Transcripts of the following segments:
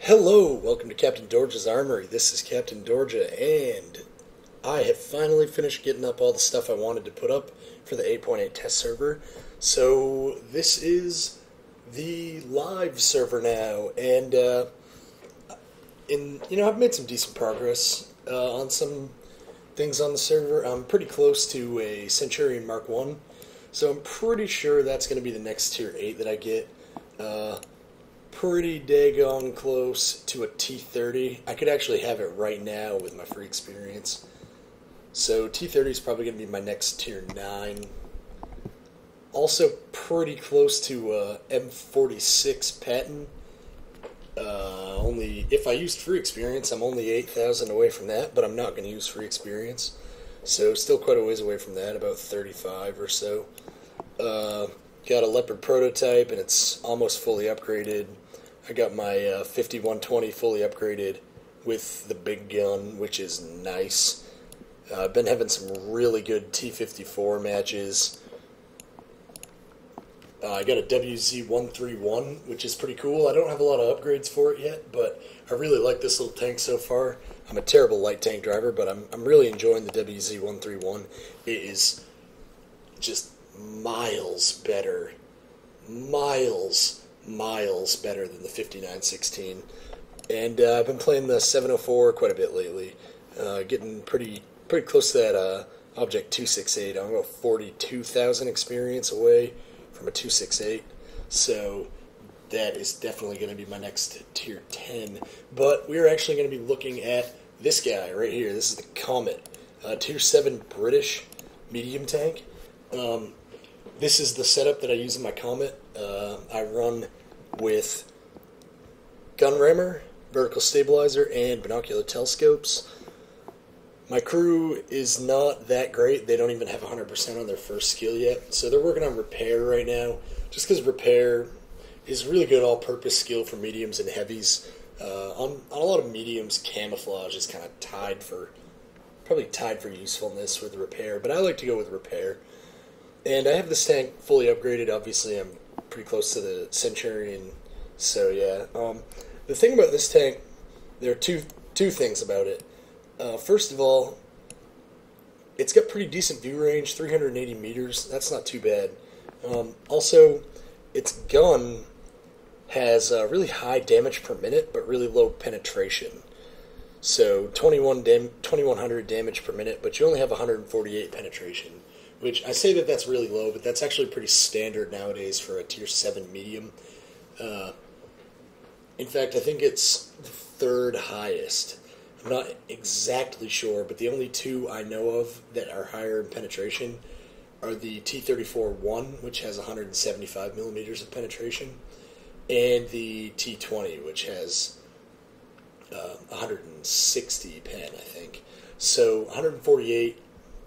Hello, welcome to Captain Dorja's Armory. This is Captain Dorja, and I have finally finished getting up all the stuff I wanted to put up for the 8.8 test server. So this is the live server now, and I've made some decent progress on some things on the server. I'm pretty close to a Centurion Mark 1, so I'm pretty sure that's going to be the next tier 8 that I get. Pretty daggone close to a T30. I could actually have it right now with my free experience. So T30 is probably going to be my next tier 9. Also pretty close to M46 patent. Only if I used free experience, I'm only 8,000 away from that, but I'm not going to use free experience. So still quite a ways away from that, about 35 or so. Got a Leopard prototype, and it's almost fully upgraded. I got my 5120 fully upgraded with the big gun, which is nice. I've been having some really good T54 matches. I got a WZ-131, which is pretty cool. I don't have a lot of upgrades for it yet, but I really like this little tank so far. I'm a terrible light tank driver, but I'm really enjoying the WZ-131. It is just miles better. Miles better than the 5916. And I've been playing the 704 quite a bit lately. Getting pretty close to that Object 268. I'm about 42,000 experience away from a 268. So that is definitely going to be my next tier 10. But we're actually going to be looking at this guy right here. This is the Comet. Tier 7 British medium tank. This is the setup that I use in my Comet. I run with gun rammer, vertical stabilizer, and binocular telescopes. My crew is not that great. They don't even have 100% on their first skill yet, so they're working on repair right now, just because repair is really good all-purpose skill for mediums and heavies. On a lot of mediums, camouflage is kind of probably tied for usefulness with repair, but I like to go with repair. And I have this tank fully upgraded. Obviously, I'm pretty close to the Centurion. So yeah, the thing about this tank, there are two things about it. First of all, it's got pretty decent view range, 380 meters. That's not too bad. Also, its gun has really high damage per minute, but really low penetration. So 2100 damage per minute, but you only have 148 penetration. Which, I say that that's really low, but that's actually pretty standard nowadays for a tier 7 medium. In fact, I think it's the third highest. I'm not exactly sure, but the only two I know of that are higher in penetration are the T34-1, which has 175 millimeters of penetration, and the T20, which has 160 pen, I think. So 148,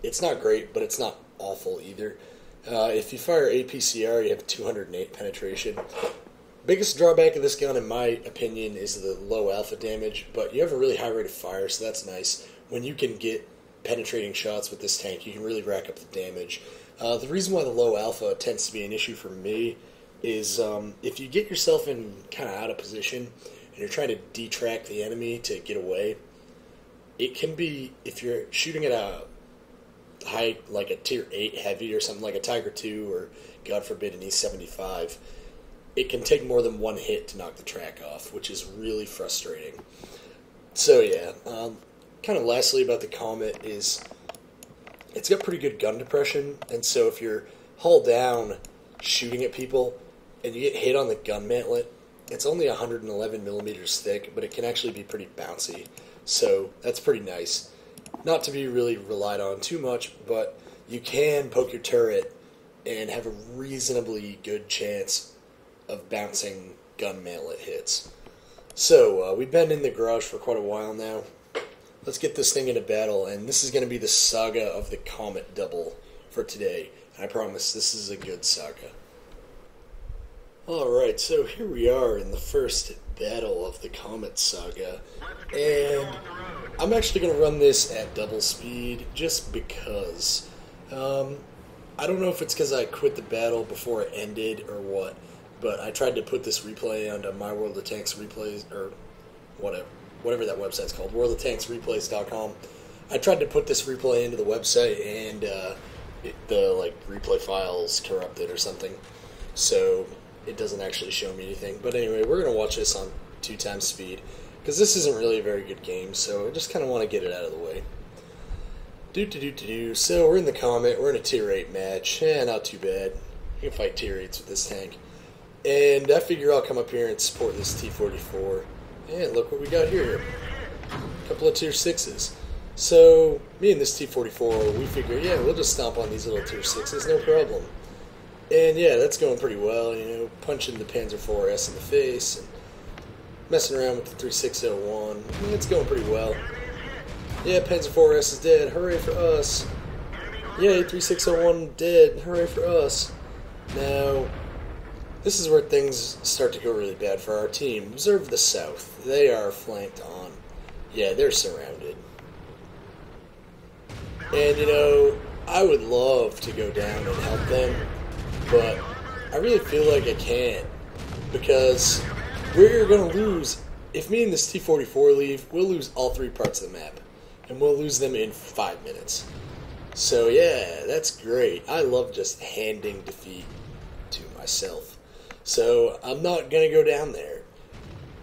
it's not great, but it's not awful either. If you fire APCR, you have 208 penetration. Biggest drawback of this gun, in my opinion, is the low alpha damage, but you have a really high rate of fire, so that's nice. When you can get penetrating shots with this tank, you can really rack up the damage. The reason why the low alpha tends to be an issue for me is if you get yourself in kind of out of position and you're trying to detrack the enemy to get away, it can be, if you're shooting at a high, like a tier 8 heavy or something like a Tiger 2 or, God forbid, an E75, it can take more than one hit to knock the track off, which is really frustrating. So yeah, kind of lastly about the Comet is it's got pretty good gun depression, and so if you're hull down shooting at people and you get hit on the gun mantlet, it's only 111 millimeters thick, but it can actually be pretty bouncy, so that's pretty nice. Not to be really relied on too much, but you can poke your turret and have a reasonably good chance of bouncing gun mantlet hits. So, we've been in the garage for quite a while now. Let's get this thing into battle, and this is going to be the Saga of the Comet double for today. I promise this is a good saga. Alright, so here we are in the first battle of the Comet Saga, and I'm actually going to run this at double speed just because. I don't know if it's because I quit the battle before it ended or what, but I tried to put this replay onto My World of Tanks replays, or whatever that website's called, worldoftanksreplays.com. I tried to put this replay into the website, and the replay file's corrupted or something, so it doesn't actually show me anything. But anyway, we're going to watch this on 2 times speed, because this isn't really a very good game, so I just kind of want to get it out of the way. So we're in the Comet, we're in a tier 8 match. Not too bad. You can fight tier 8s with this tank. And I figure I'll come up here and support this T-44. And look what we got here. A couple of tier 6s. So, me and this T-44, we figure, yeah, we'll just stomp on these little tier 6s, no problem. And yeah, that's going pretty well, you know, punching the Panzer IVS in the face, and messing around with the 3601. It's going pretty well. Yeah, Panzer IVS is dead, hooray for us. Yay, 3601 dead, hooray for us. Now, this is where things start to go really bad for our team. Observe the south. They are flanked on. Yeah, they're surrounded. And, you know, I would love to go down and help them, but I really feel like I can't, because we're going to lose. If me and this T-44 leave, we'll lose all 3 parts of the map, and we'll lose them in 5 minutes. So, yeah, that's great. I love just handing defeat to myself. So, I'm not going to go down there.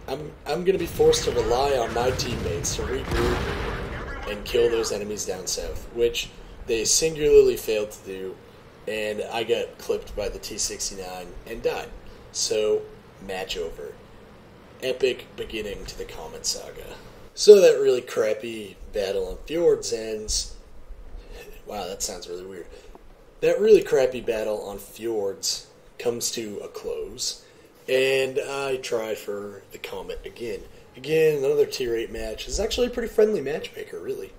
I'm going to be forced to rely on my teammates to regroup and kill those enemies down south, which they singularly failed to do, and I got clipped by the T-69 and died. So, match over. Epic beginning to the Comet Saga. So that really crappy battle on Fjords ends. Wow, that sounds really weird. That really crappy battle on Fjords comes to a close, and I try for the Comet again. Again, another tier 8 match. It's actually a pretty friendly matchmaker, really.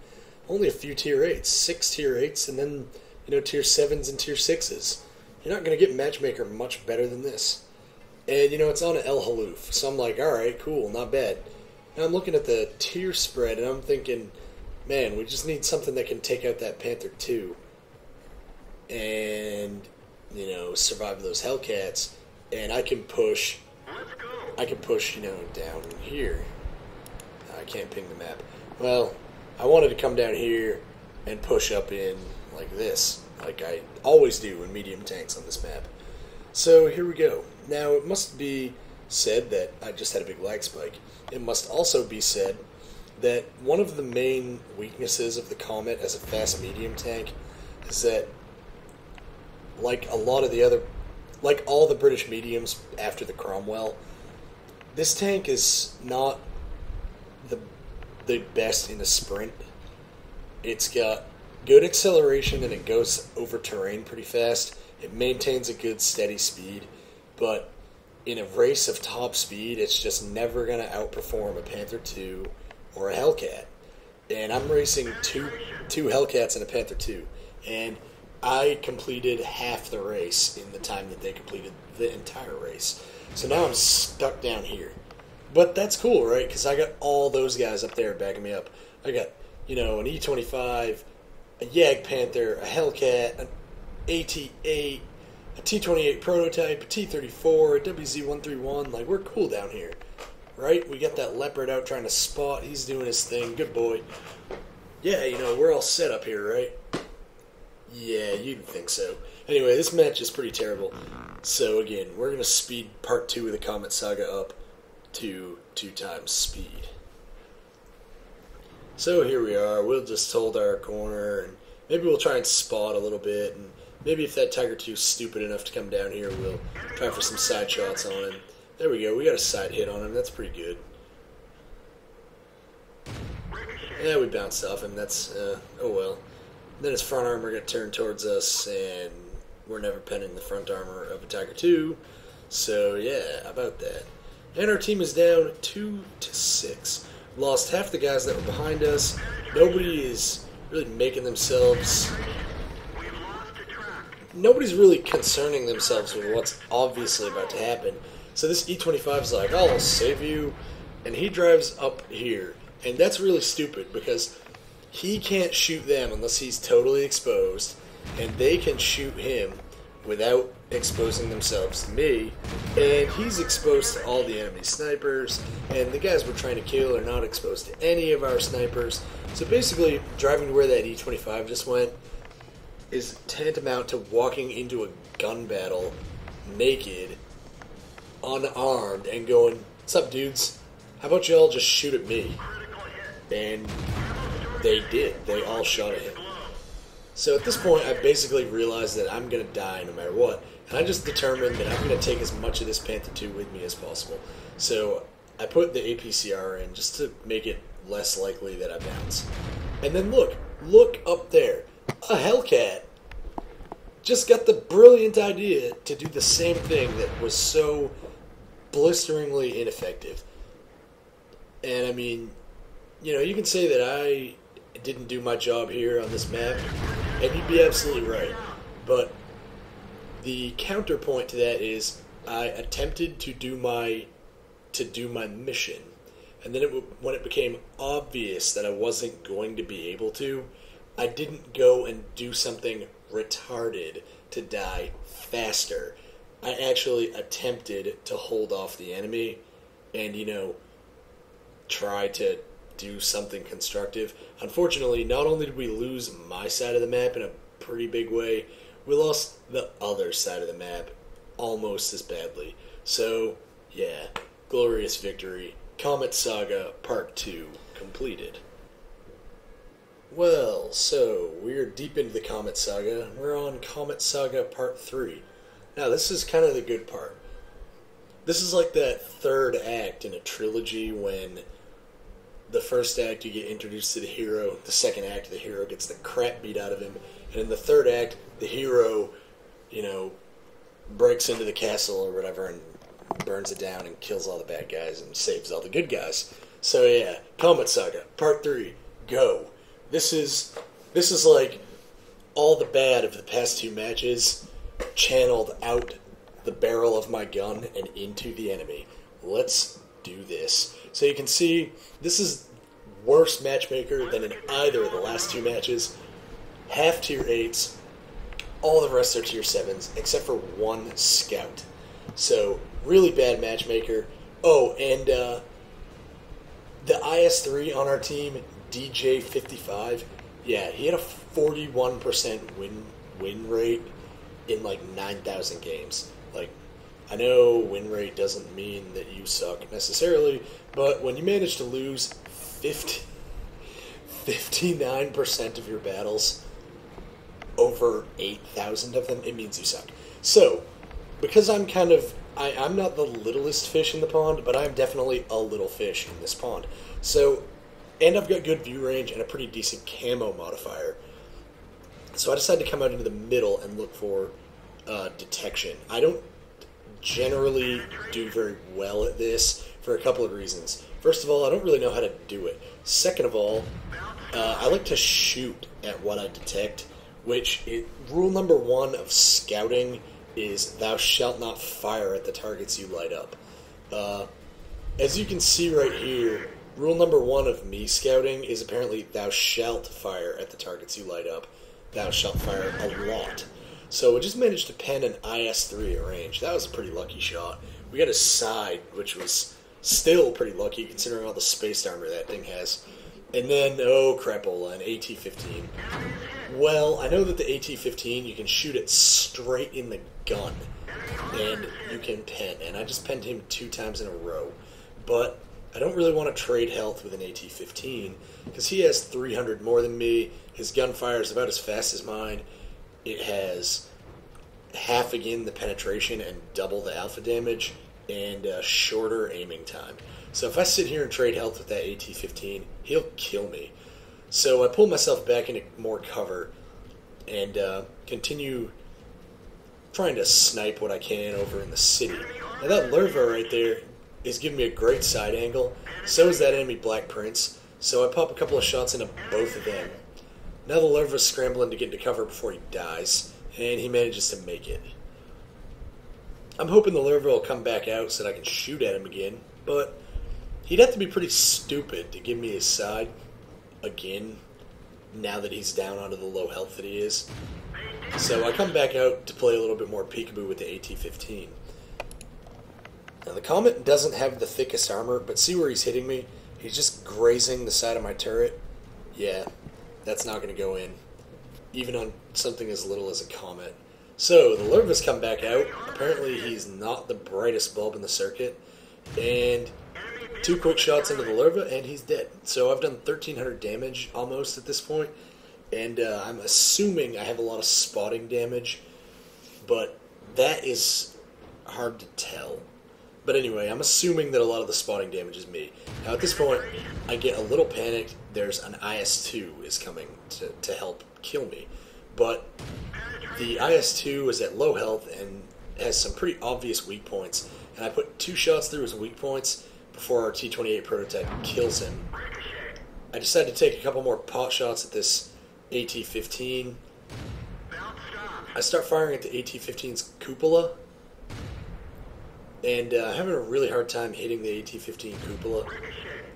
Only a few tier 8s, 6 tier 8s, and then, you know, tier 7s and tier 6s. You're not going to get matchmaker much better than this. And, you know, it's on an El Haloof, so I'm like, alright, cool, not bad. And I'm looking at the tier spread, and I'm thinking, man, we just need something that can take out that Panther II and, you know, survive those Hellcats, and I can push, you know, down here. I can't ping the map. Well, I wanted to come down here and push up in like this, like I always do in medium tanks on this map. So here we go. Now, it must be said that I just had a big lag spike. It must also be said that one of the main weaknesses of the Comet as a fast medium tank is that, like a lot of the other, like all the British mediums after the Cromwell, this tank is not the best in a sprint. It's got good acceleration and it goes over terrain pretty fast. It maintains a good steady speed, but in a race of top speed, it's just never going to outperform a Panther II or a Hellcat. And I'm racing two Hellcats and a Panther II, and I completed half the race in the time that they completed the entire race. So now I'm stuck down here. But that's cool, right? Because I got all those guys up there backing me up. I got, you know, an E-25, a Jagdpanther, a Hellcat, an AT-8, a T-28 prototype, a T-34, a WZ-131. Like, we're cool down here, right? We got that Leopard out trying to spot. He's doing his thing. Good boy. Yeah, you know, we're all set up here, right? Yeah, you'd think so. Anyway, this match is pretty terrible. So, again, we're going to speed part 2 of the Comet Saga up to 2 times speed. So here we are. We'll just hold our corner, and maybe we'll try and spot a little bit, and maybe if that Tiger II's stupid enough to come down here, we'll try for some side shots on him. There we go. We got a side hit on him. That's pretty good. Yeah, we bounced off him. That's, oh well. Then his front armor got turned towards us, and we're never penning the front armor of a Tiger II. So, yeah, how about that? And our team is down 2-6. Lost half the guys that were behind us. Nobody is really making themselves... Nobody's really concerning themselves with what's obviously about to happen. So this E-25 is like, oh, I'll save you. And he drives up here. And that's really stupid because he can't shoot them unless he's totally exposed. And they can shoot him without exposing themselves to me, and he's exposed to all the enemy snipers, and the guys we're trying to kill are not exposed to any of our snipers. So basically, driving to where that E25 just went is tantamount to walking into a gun battle naked, unarmed, and going, "What's up, dudes? How about y'all just shoot at me?" And they did. They all shot at him. So at this point, I basically realized that I'm going to die no matter what, and I just determined that I'm going to take as much of this Panther 2 with me as possible. So I put the APCR in just to make it less likely that I bounce. And then look up there. A Hellcat just got the brilliant idea to do the same thing that was so blisteringly ineffective. And I mean, you know, you can say that I didn't do my job here on this map, and you'd be absolutely right. But the counterpoint to that is I attempted to do my mission, and then when it became obvious that I wasn't going to be able to, I didn't go and do something retarded to die faster. I actually attempted to hold off the enemy and, you know, try to do something constructive. Unfortunately, not only did we lose my side of the map in a pretty big way, we lost the other side of the map almost as badly. So, yeah, glorious victory. Comet Saga Part 2 completed. Well, so we're deep into the Comet Saga. We're on Comet Saga Part 3. Now, this is kind of the good part. This is like that third act in a trilogy when the first act you get introduced to the hero, the second act the hero gets the crap beat out of him, and in the third act the hero, you know, breaks into the castle or whatever and burns it down and kills all the bad guys and saves all the good guys. So yeah, Comet Saga Part 3, go. This is like all the bad of the past two matches channeled out the barrel of my gun and into the enemy. Let's do this. So you can see this is worse matchmaker than in either of the last two matches. Half tier 8s, all the rest are tier 7s, except for one scout. So really bad matchmaker. Oh, and the IS-3 on our team, DJ55, yeah, he had a 41% win rate in like 9,000 games. Like, I know win rate doesn't mean that you suck necessarily, but when you manage to lose 59% of your battles, over 8,000 of them, it means you suck. So, because I'm I'm not the littlest fish in the pond, but I'm definitely a little fish in this pond. So, and I've got good view range and a pretty decent camo modifier. So I decided to come out into the middle and look for detection. I don't generally do very well at this for a couple of reasons. First of all, I don't really know how to do it. Second of all, I like to shoot at what I detect, rule number 1 of scouting is thou shalt not fire at the targets you light up. As you can see right here, rule number 1 of me scouting is apparently thou shalt fire at the targets you light up. Thou shalt fire a lot. So we just managed to pen an IS-3 at range. That was a pretty lucky shot. We got a side, which was still pretty lucky considering all the spaced armor that thing has. And then, oh crapola, an AT-15. Well, I know that the AT-15, you can shoot it straight in the gun, and you can pen, and I just penned him 2 times in a row. But I don't really want to trade health with an AT-15, because he has 300 more than me, his gunfire is about as fast as mine, it has half again the penetration and double the alpha damage, and a shorter aiming time. So if I sit here and trade health with that AT-15, he'll kill me. So I pull myself back into more cover and continue trying to snipe what I can over in the city. Now that Lerva right there is giving me a great side angle. So is that enemy Black Prince. So I pop a couple of shots into both of them. Now the Lerva's scrambling to get into cover before he dies, and he manages to make it. I'm hoping the Lerva will come back out so that I can shoot at him again, but he'd have to be pretty stupid to give me his side again. now that he's down onto the low health that he is. So I come back out to play a little bit more peekaboo with the AT-15. Now the Comet doesn't have the thickest armor, but see where he's hitting me? He's just grazing the side of my turret. Yeah, that's not going to go in, even on something as little as a Comet. So the Lurva's come back out. Apparently he's not the brightest bulb in the circuit. And 2 quick shots into the Lurva, and he's dead. So I've done 1,300 damage almost at this point. And I'm assuming I have a lot of spotting damage, but that is hard to tell. But anyway, I'm assuming that a lot of the spotting damage is me. Now at this point, I get a little panicked. There's an IS-2 is coming to help kill me. But the IS-2 is at low health and has some pretty obvious weak points. And I put 2 shots through his weak points before our T-28 prototype kills him. I decided to take a couple more pot shots at this AT-15. I start firing at the AT-15's cupola, and having a really hard time hitting the AT-15 cupola.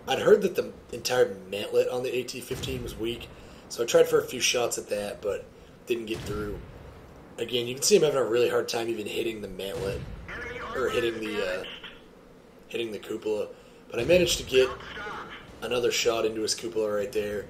I'd heard that the entire mantlet on the AT-15 was weak, so I tried for a few shots at that, but didn't get through. Again, you can see I'm having a really hard time even hitting the mantlet, or hitting the cupola, but I managed to get another shot into his cupola right there.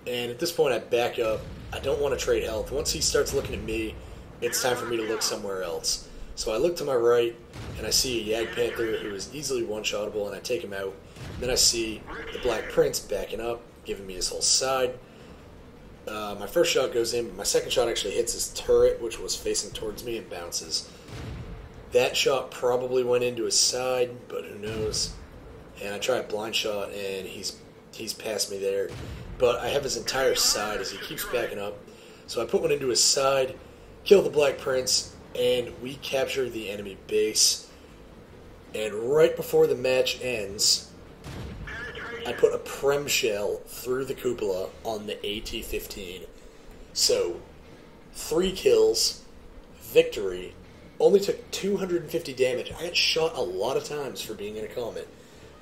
And at this point, I back up. I don't want to trade health. Once he starts looking at me, it's time for me to look somewhere else. So I look to my right, and I see a Jagdpanther who is easily one-shottable, and I take him out. And then I see the Black Prince backing up, giving me his whole side. My first shot goes in, but my second shot actually hits his turret, which was facing towards me, and bounces. That shot probably went into his side, but who knows. And I try a blind shot, and he's past me there. But I have his entire side as he keeps backing up. So I put one into his side, kill the Black Prince, and we capture the enemy base. And right before the match ends, I put a Prem shell through the cupola on the AT-15. So, 3 kills, victory, only took 250 damage. I got shot a lot of times for being in a Comet.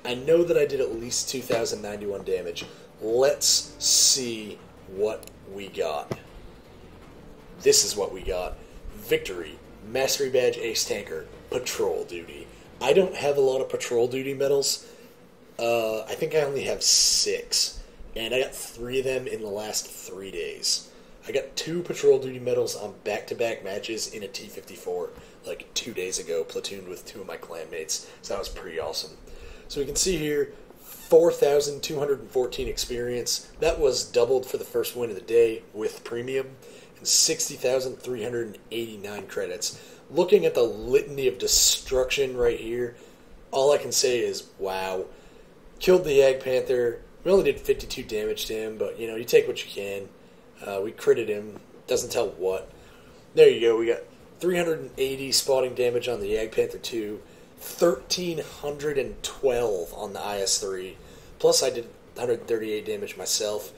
I know that I did at least 2,091 damage. Let's see what we got. This is what we got. Victory, Mastery Badge Ace Tanker, Patrol Duty. I don't have a lot of Patrol Duty medals. I think I only have 6. And I got 3 of them in the last 3 days. I got 2 Patrol Duty medals on back-to-back matches in a T-54, like 2 days ago, platooned with 2 of my clanmates. So that was pretty awesome. So we can see here, 4,214 experience. That was doubled for the first win of the day with premium, and 60,389 credits. Looking at the litany of destruction right here, all I can say is, wow. Killed the Jagdpanther. We only did 52 damage to him, but, you know, you take what you can. We critted him. Doesn't tell what. There you go. We got 380 spotting damage on the Jagdpanther 2. 1,312 on the IS-3. Plus I did 138 damage myself.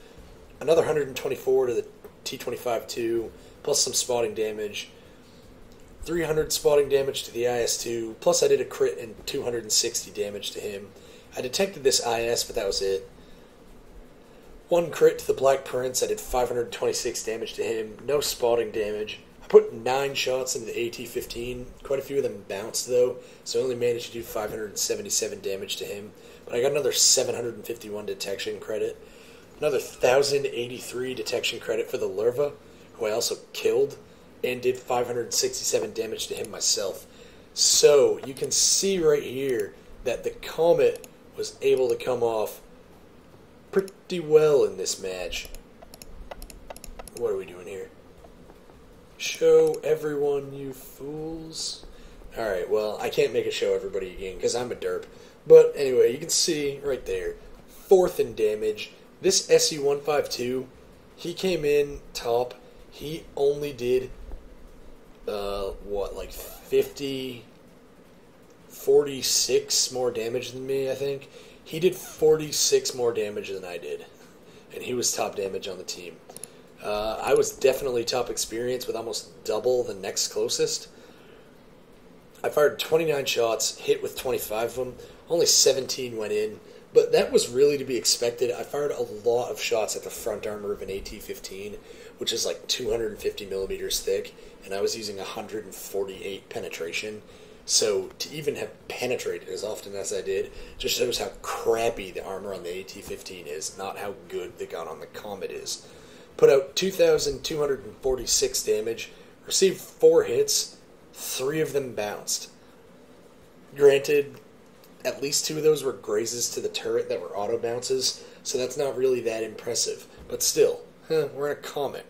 Another 124 to the T-25-2. Plus some spotting damage. 300 spotting damage to the IS-2. Plus I did a crit and 260 damage to him. I detected this IS, but that was it. 1 crit to the Black Prince. I did 526 damage to him. No spotting damage. I put 9 shots into the AT-15. Quite a few of them bounced, though, so I only managed to do 577 damage to him. But I got another 751 detection credit. Another 1,083 detection credit for the Lurva, who I also killed, and did 567 damage to him myself. So, you can see right here that the Comet was able to come off pretty well in this match. What are we doing here? Show everyone, you fools. Alright, well, I can't make it show everybody again because I'm a derp. But anyway, you can see right there, 4th in damage. This SU-152, he came in top. He only did, like 46 more damage than me, I think. He did 46 more damage than I did. And he was top damage on the team. I was definitely top experience with almost double the next closest. I fired 29 shots, hit with 25 of them. Only 17 went in, But that was really to be expected. I fired a lot of shots at the front armor of an AT-15, which is like 250 millimeters thick, and I was using 148 penetration. So to even have penetrated as often as I did just shows how crappy the armor on the AT-15 is, not how good the gun on the Comet is. Put out 2,246 damage, received 4 hits, 3 of them bounced. Granted, at least 2 of those were grazes to the turret that were auto bounces, so that's not really that impressive. But still, we're in a Comet.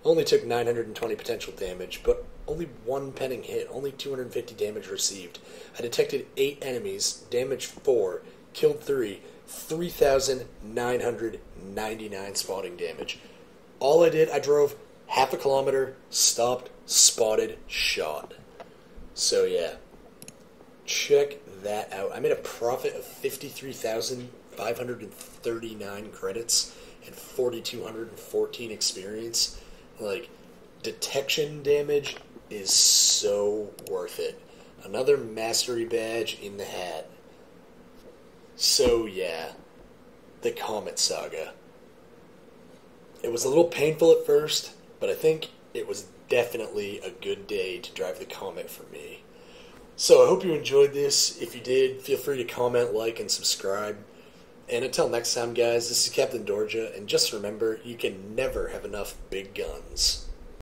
Only took 920 potential damage, but only 1 penning hit, only 250 damage received. I detected 8 enemies, damaged 4, killed 3, 3,999 spotting damage. All I did, I drove half a kilometer, stopped, spotted, shot. So yeah, check that out. I made a profit of 53,539 credits and 4,214 experience. Like, detection damage is so worth it. Another mastery badge in the hat. So yeah, the Comet Saga. It was a little painful at first, but I think it was definitely a good day to drive the Comet for me. So I hope you enjoyed this. If you did, feel free to comment, like, and subscribe. And until next time, guys, this is Captain Dorja, and just remember, you can never have enough big guns.